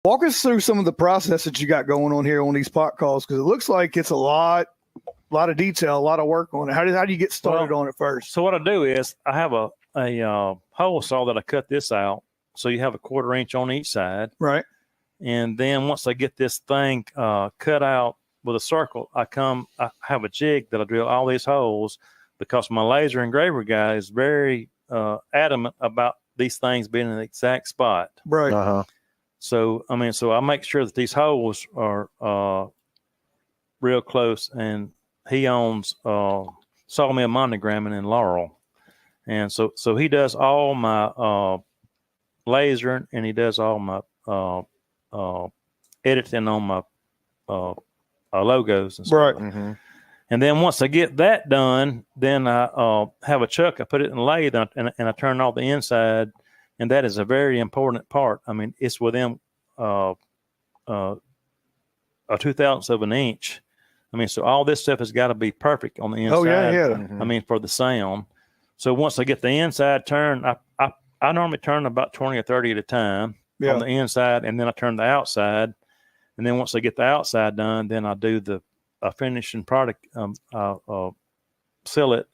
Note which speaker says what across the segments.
Speaker 1: Walk us through some of the process that you got going on here on these pot calls, because it looks like it's a lot of detail, a lot of work on it. How do you get started on it first?
Speaker 2: So what I do is I have a hole saw that I cut this out. So you have a 1/4 inch on each side.
Speaker 1: Right.
Speaker 2: And then once I get this thing cut out with a circle, I have a jig that I drill all these holes, because my laser engraver guy is very adamant about these things being in the exact spot.
Speaker 1: Right.
Speaker 3: Uh-huh.
Speaker 2: So I make sure that these holes are real close, and he owns Sawmill Monogramming in Laurel. And so he does all my lasering, and he does all my editing on my logos and stuff.
Speaker 1: Right.
Speaker 3: Mm-hmm.
Speaker 2: And then once I get that done, then I have a chuck. I put it in the lathe, and I turn off the inside, and that is a very important part. I mean, it's within a 0.002 of an inch. I mean, so all this stuff has got to be perfect on the inside.
Speaker 1: Oh yeah.
Speaker 3: Mm-hmm.
Speaker 2: I mean, for the sound. So once I get the inside turned, I normally turn about 20 or 30 at a time on the inside, and then I turn the outside. And then once I get the outside done, then I do the finishing product, seal it.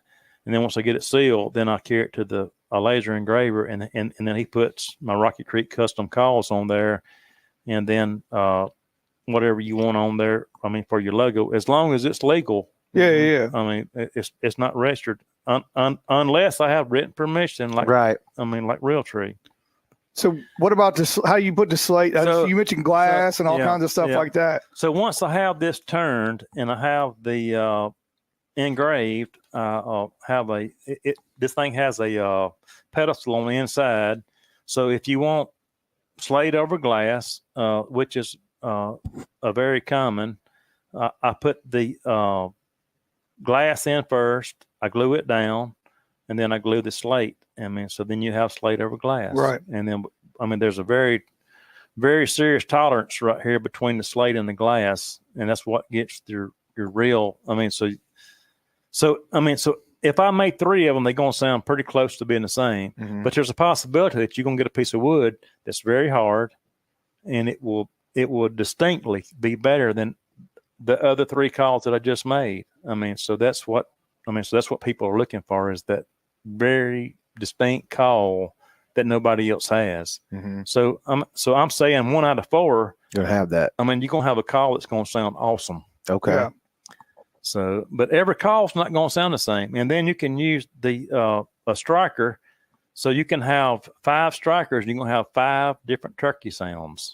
Speaker 2: And then once I get it sealed, then I carry it to the laser engraver, and then he puts my Rocky Creek custom calls on there. And then whatever you want on there, I mean, for your logo, as long as it's legal.
Speaker 1: Yeah.
Speaker 2: I mean, it's not registered unless I have written permission, like like Realtree.
Speaker 1: So what about this? How you put the slate? You mentioned glass and all kinds of stuff like that.
Speaker 2: So once I have this turned and I have the engraved, this thing has a pedestal on the inside. So if you want slate over glass, which is a very common, I put the glass in first. I glue it down, and then I glue the slate. I mean, so then you have slate over glass.
Speaker 1: Right.
Speaker 2: And then, I mean, there's a very, very serious tolerance right here between the slate and the glass. And that's what gets your real, I mean, so if I make 3 of them, they're going to sound pretty close to being the same.
Speaker 3: Mm-hmm.
Speaker 2: But there's a possibility that you're going to get a piece of wood that's very hard, and it will distinctly be better than the other 3 calls that I just made. I mean, so that's what people are looking for, is that very distinct call that nobody else has.
Speaker 3: Mm-hmm.
Speaker 2: So I'm saying 1 out of 4
Speaker 3: you'll have that.
Speaker 2: I mean, you're gonna have a call that's gonna sound awesome.
Speaker 3: Okay.
Speaker 1: Yeah.
Speaker 2: So, but every call's not gonna sound the same. And then you can use the a striker, so you can have 5 strikers. You're gonna have 5 different turkey sounds.